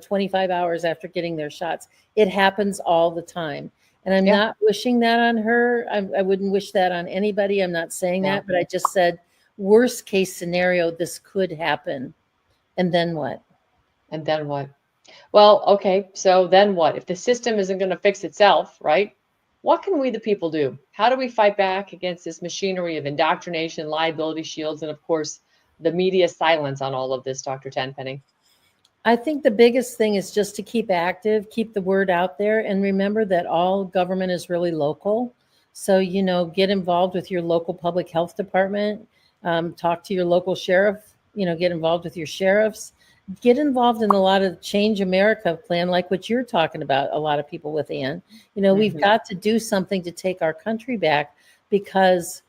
25 hours after getting their shots. It happens all the time. And I'm not wishing that on her. I wouldn't wish that on anybody. I'm not saying that, but I just said, worst case scenario, this could happen. And then what? Well, okay. So then what? If the system isn't going to fix itself, right? What can we, the people, do? How do we fight back against this machinery of indoctrination, liability shields, and of course, the media silence on all of this, Dr. Tenpenny? I think the biggest thing is just to keep active, keep the word out there, and remember that all government is really local. So, get involved with your local public health department, talk to your local sheriff, get involved with your sheriffs, get involved in a lot of Change America plan, like what you're talking about, a lot of people with Ann. We've got to do something to take our country back, because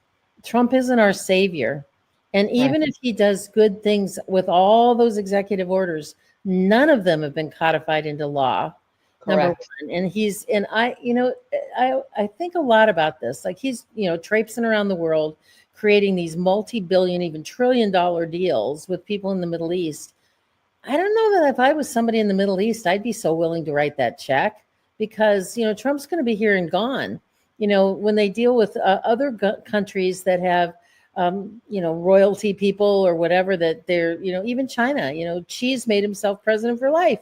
Trump isn't our savior. And even if he does good things with all those executive orders, none of them have been codified into law. Number one. And I think a lot about this. Like, he's, traipsing around the world, creating these multi-billion, even trillion-dollar deals with people in the Middle East. I don't know that if I was somebody in the Middle East, I'd be so willing to write that check, because, Trump's going to be here and gone. When they deal with other countries that have, royalty people or whatever, that they're, even China, Xi's made himself president for life,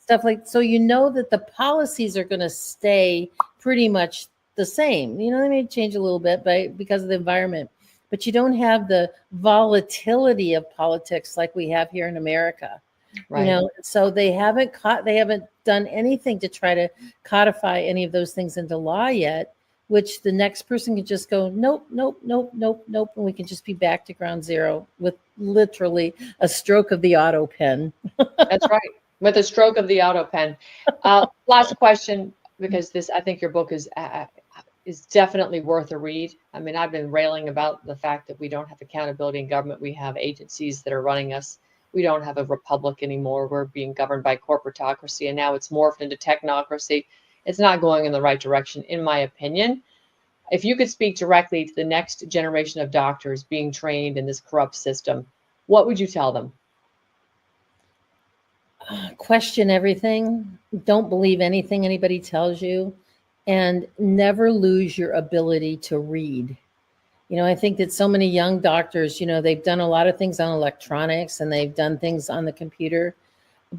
stuff like, so that the policies are going to stay pretty much the same. They may change a little bit because of the environment, but you don't have the volatility of politics like we have here in America. So they haven't done anything to try to codify any of those things into law yet, which the next person can just go, nope, and we can just be back to ground zero with literally a stroke of the auto pen. That's right, with a stroke of the auto pen. Last question, because I think your book is definitely worth a read. I've been railing about the fact that we don't have accountability in government. We have agencies that are running us. We don't have a republic anymore. We're being governed by corporatocracy, and now it's morphed into technocracy. It's not going in the right direction, in my opinion. If you could speak directly to the next generation of doctors being trained in this corrupt system, what would you tell them? Question everything. Don't believe anything anybody tells you, and never lose your ability to read. I think that so many young doctors, they've done a lot of things on electronics and they've done things on the computer,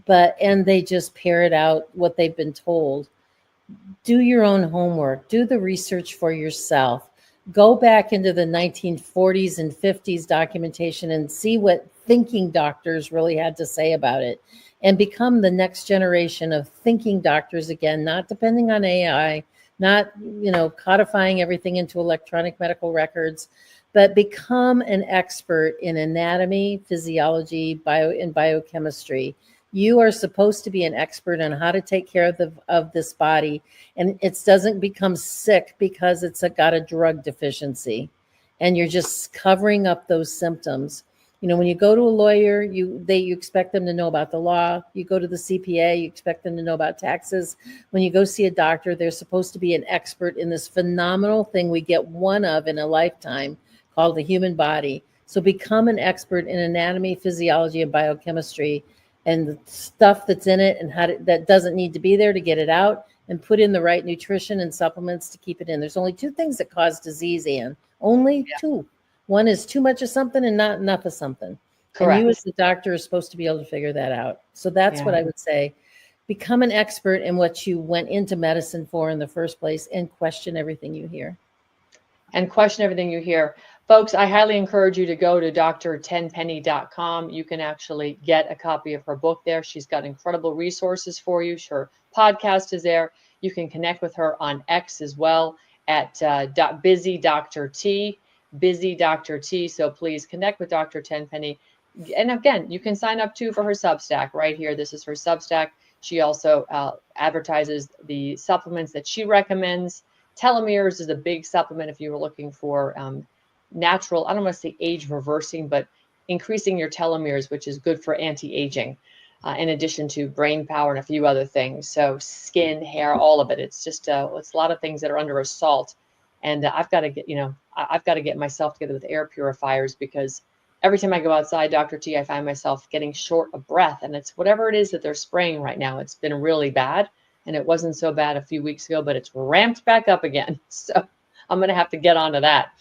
and they just parrot out what they've been told. do your own homework, do the research for yourself. Go back into the 1940s and 50s documentation and see what thinking doctors really had to say about it, and become the next generation of thinking doctors again, not depending on AI, not, codifying everything into electronic medical records, but become an expert in anatomy, physiology, and biochemistry. You are supposed to be an expert on how to take care of this body, and it doesn't become sick because it's got a drug deficiency, and you're just covering up those symptoms. When you go to a lawyer, you expect them to know about the law. You go to the CPA, you expect them to know about taxes. When you go see a doctor, they're supposed to be an expert in this phenomenal thing we get one of in a lifetime called the human body. So become an expert in anatomy, physiology, and biochemistry, and the stuff that's in it and that doesn't need to be there to get it out, and put in the right nutrition and supplements to keep it in. There's only two things that cause disease, Ann. Only two. One is too much of something and not enough of something. Correct. And you as the doctor are supposed to be able to figure that out. So that's what I would say. Become an expert in what you went into medicine for in the first place, and question everything you hear. Folks, I highly encourage you to go to drtenpenny.com. You can actually get a copy of her book there. She's got incredible resources for you. Her podcast is there. You can connect with her on X as well at busy Dr. T. So please connect with Dr. Tenpenny. And again, you can sign up too for her Substack right here. This is her Substack. She also advertises the supplements that she recommends. Telomeres is a big supplement if you were looking for natural, I don't want to say age reversing, but increasing your telomeres, which is good for anti-aging, in addition to brain power and a few other things. So skin, hair, all of it. It's just it's a lot of things that are under assault. And I've got to get myself together with air purifiers, because every time I go outside, Dr. T, I find myself getting short of breath, and it's whatever it is that they're spraying right now. It's been really bad, and it wasn't so bad a few weeks ago, but it's ramped back up again. So I'm going to have to get onto that.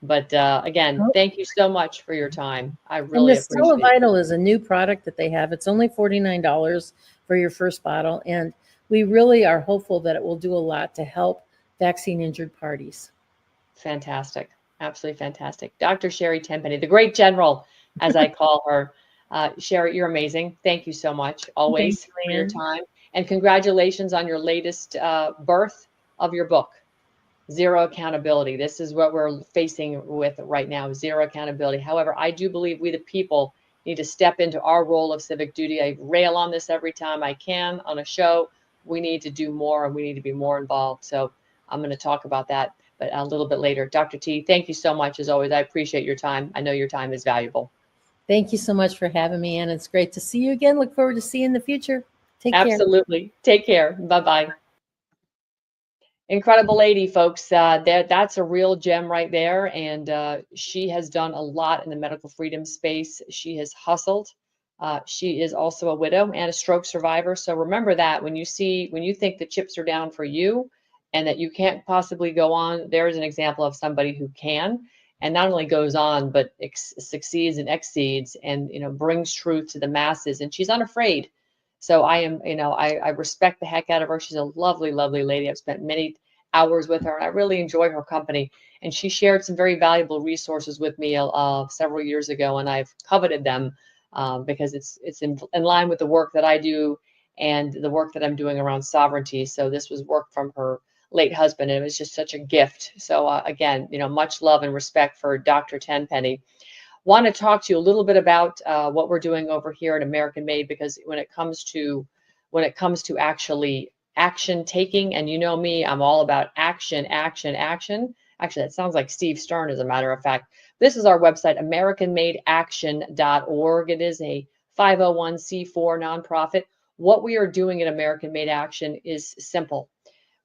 But again, thank you so much for your time. I really appreciate it. And the Stella Vital is a new product that they have. It's only $49 for your first bottle, and we really are hopeful that it will do a lot to help vaccine injured parties. Fantastic. Absolutely fantastic. Dr. Sherry Tenpenny, the great general, as I call her. Sherry, you're amazing. Thank you so much always for your time. And congratulations on your latest birth of your book, Zero Accountability. This is what we're facing with right now, zero accountability. However, I do believe we the people need to step into our role of civic duty. I rail on this every time I can on a show. We need to do more, and we need to be more involved. So I'm going to talk about that, but a little bit later. Dr. T, thank you so much as always. I appreciate your time. I know your time is valuable. Thank you so much for having me, Ann. It's great to see you again. Look forward to seeing you in the future. Take care. Absolutely. Take care. Bye-bye. Incredible lady, folks. That's a real gem right there. And she has done a lot in the medical freedom space. She has hustled. She is also a widow and a stroke survivor. So remember that when you think the chips are down for you and that you can't possibly go on, there's an example of somebody who can, and not only goes on, but succeeds and exceeds, and brings truth to the masses. And she's unafraid. So I respect the heck out of her. She's a lovely, lovely lady. I've spent many hours with her, and I really enjoy her company. And she shared some very valuable resources with me several years ago, and I've coveted them because it's in line with the work that I do and the work that I'm doing around sovereignty. So this was work from her late husband, and it was just such a gift. So again, much love and respect for Dr. Tenpenny. Want to talk to you a little bit about what we're doing over here at American Made, because when it comes to actually action taking, and you know me, I'm all about action, action, action. Actually, that sounds like Steve Stern, as a matter of fact. This is our website, AmericanMadeAction.org. It is a 501c4 nonprofit. What we are doing at American Made Action is simple.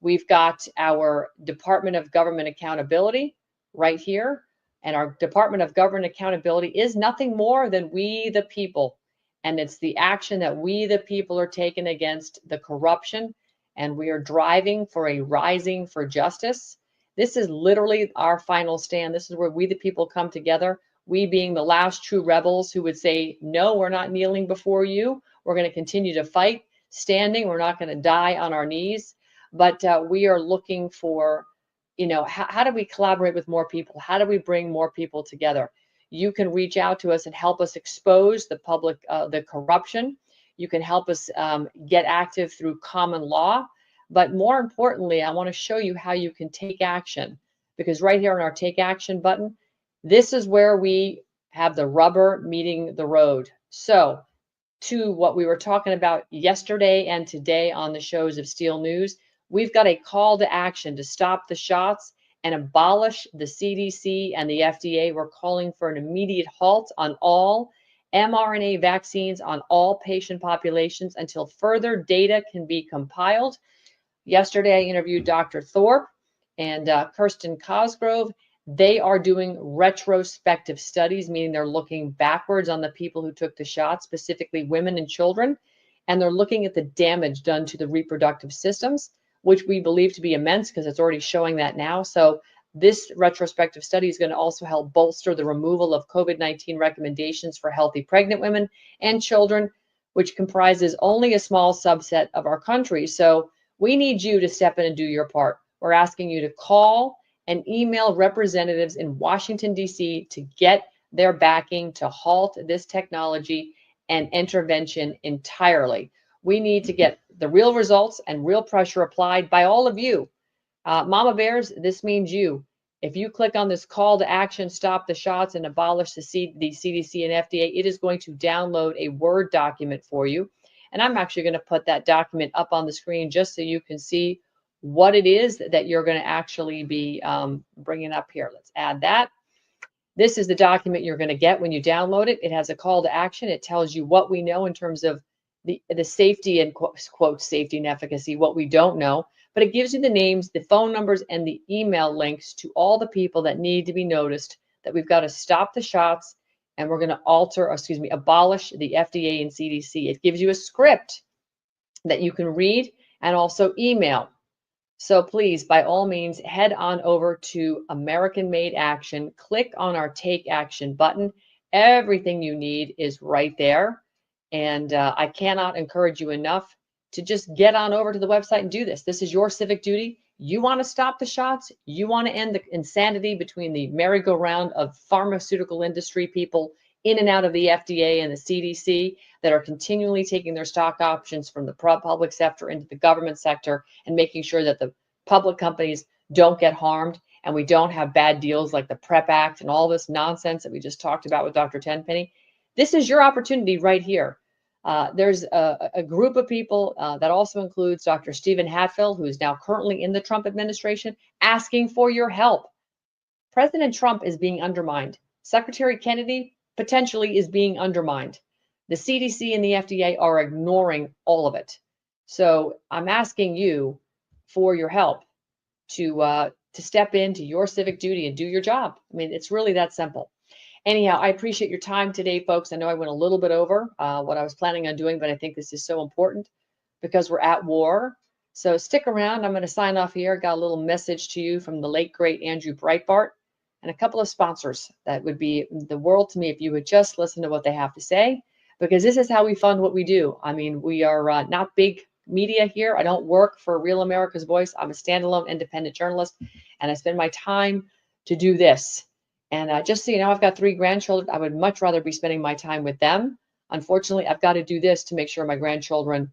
We've got our Department of Government Accountability right here. And our Department of Government Accountability is nothing more than we the people. And it's the action that we the people are taking against the corruption. And we are driving for a rising for justice. This is literally our final stand. This is where we the people come together. We being the last true rebels who would say, no, we're not kneeling before you. We're going to continue to fight standing. We're not going to die on our knees. but we are looking for, how do we collaborate with more people? How do we bring more people together? You can reach out to us and help us expose the public, the corruption. You can help us get active through common law. But more importantly, I want to show you how you can take action, because right here on our Take Action button, this is where we have the rubber meeting the road. So to what we were talking about yesterday and today on the shows of Steel News, we've got a call to action to stop the shots and abolish the CDC and the FDA. We're calling for an immediate halt on all mRNA vaccines on all patient populations until further data can be compiled. Yesterday, I interviewed Dr. Thorpe and Kirsten Cosgrove. They are doing retrospective studies, meaning they're looking backwards on the people who took the shot, specifically women and children, and they're looking at the damage done to the reproductive systems, which we believe to be immense because it's already showing that now. So this retrospective study is going to also help bolster the removal of COVID-19 recommendations for healthy pregnant women and children, which comprises only a small subset of our country. So we need you to step in and do your part. We're asking you to call and email representatives in Washington, D.C. to get their backing to halt this technology and intervention entirely. We need to get the real results and real pressure applied by all of you. Mama Bears, this means you. If you click on this call to action, stop the shots and abolish the CDC and FDA, it is going to download a Word document for you. And I'm actually going to put that document up on the screen just so you can see what it is that you're going to actually be bringing up here. Let's add that. This is the document you're going to get when you download it. It has a call to action. It tells you what we know in terms of the safety and quote safety and efficacy, what we don't know, but it gives you the names, the phone numbers, and the email links to all the people that need to be noticed, that we've got to stop the shots and we're going to abolish the FDA and CDC. It gives you a script that you can read and also email. So please, by all means, head on over to American Made Action, click on our Take Action button. Everything you need is right there. And I cannot encourage you enough to just get on over to the website and do this. This is your civic duty. You want to stop the shots. You want to end the insanity between the merry-go-round of pharmaceutical industry people in and out of the FDA and the CDC that are continually taking their stock options from the public sector into the government sector and making sure that the public companies don't get harmed and we don't have bad deals like the PrEP Act and all this nonsense that we just talked about with Dr. Tenpenny. This is your opportunity right here. There's a group of people that also includes Dr. Stephen Hatfield, who is now currently in the Trump administration, asking for your help. President Trump is being undermined. Secretary Kennedy potentially is being undermined. The CDC and the FDA are ignoring all of it. So I'm asking you for your help to step into your civic duty and do your job. I mean, it's really that simple. Anyhow, I appreciate your time today, folks. I know I went a little bit over what I was planning on doing, but I think this is so important because we're at war. So stick around. I'm going to sign off here. Got a little message to you from the late, great Andrew Breitbart and a couple of sponsors. That would be the world to me if you would just listen to what they have to say, because this is how we fund what we do. I mean, we are not big media here. I don't work for Real America's Voice. I'm a standalone independent journalist, and I spend my time to do this. And just so you know, I've got 3 grandchildren. I would much rather be spending my time with them. Unfortunately, I've got to do this to make sure my grandchildren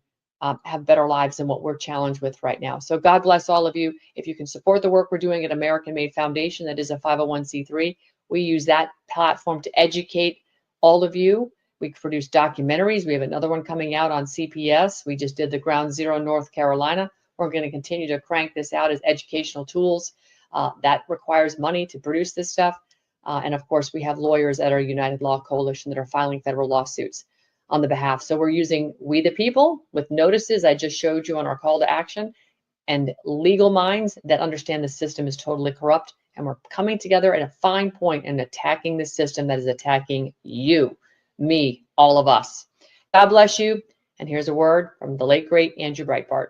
have better lives than what we're challenged with right now. So God bless all of you. If you can support the work we're doing at American Made Foundation, that is a 501c3. We use that platform to educate all of you. We produce documentaries. We have another one coming out on CPS. We just did the Ground Zero North Carolina. We're going to continue to crank this out as educational tools. That requires money to produce this stuff. And of course, we have lawyers at our United Law Coalition that are filing federal lawsuits on the behalf. So we're using we the people with notices I just showed you on our call to action, and legal minds that understand the system is totally corrupt. And we're coming together at a fine point and attacking the system that is attacking you, me, all of us. God bless you. And here's a word from the late, great Andrew Breitbart.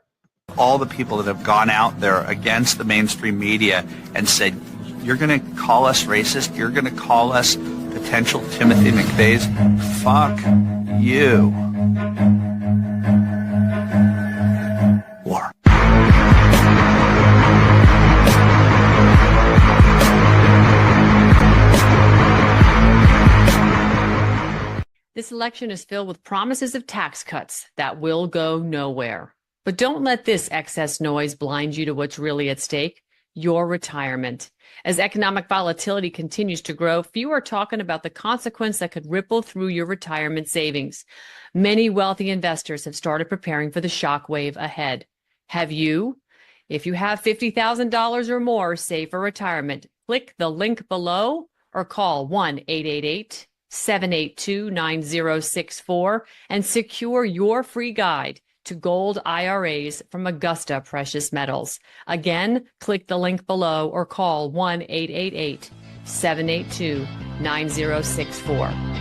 All the people that have gone out there against the mainstream media and said, you're going to call us racist, you're going to call us potential Timothy McVeighs, fuck you. War. This election is filled with promises of tax cuts that will go nowhere. But don't let this excess noise blind you to what's really at stake, your retirement. As economic volatility continues to grow, few are talking about the consequence that could ripple through your retirement savings. Many wealthy investors have started preparing for the shockwave ahead. Have you? If you have $50,000 or more saved for retirement, click the link below or call 1-888-782-9064 and secure your free guide to gold IRAs from Augusta Precious Metals. Again, click the link below or call 1-888-782-9064.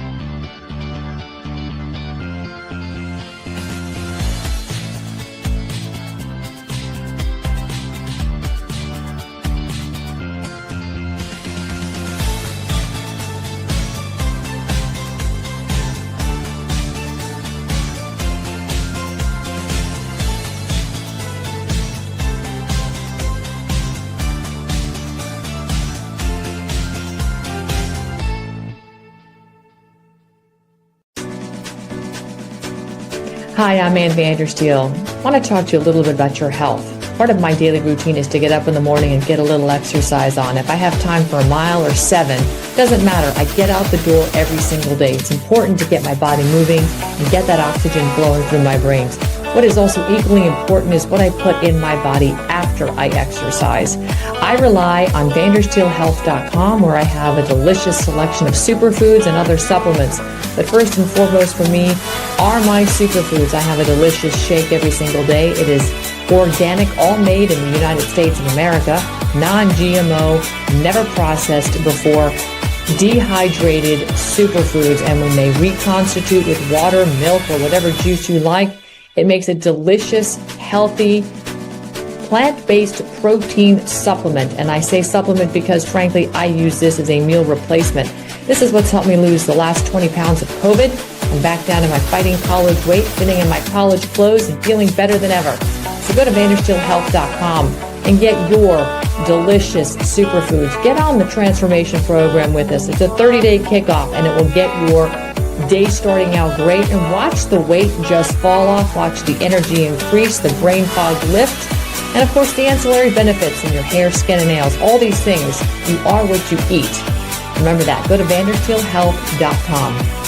Hi, I'm Ann Vandersteel. I want to talk to you a little bit about your health. Part of my daily routine is to get up in the morning and get a little exercise on. If I have time for a mile or 7, doesn't matter. I get out the door every single day. It's important to get my body moving and get that oxygen flowing through my brains. What is also equally important is what I put in my body after I exercise. I rely on VandersteelHealth.com, where I have a delicious selection of superfoods and other supplements. But first and foremost for me are my superfoods. I have a delicious shake every single day. It is organic, all made in the United States of America, non-GMO, never processed before, dehydrated superfoods. And when they reconstitute with water, milk, or whatever juice you like, it makes a delicious, healthy, plant-based protein supplement. And I say supplement because, frankly, I use this as a meal replacement. This is what's helped me lose the last 20 pounds of COVID. I'm back down to my fighting college weight, fitting in my college clothes, and feeling better than ever. So go to VandersteelHealth.com and get your delicious superfoods. Get on the transformation program with us. It's a 30-day kickoff, and it will get your day starting out great. And watch the weight just fall off. Watch the energy increase, the brain fog lift, and of course the ancillary benefits in your hair, skin, and nails. All these things, you are what you eat. Remember that. Go to VandersteelHealth.com.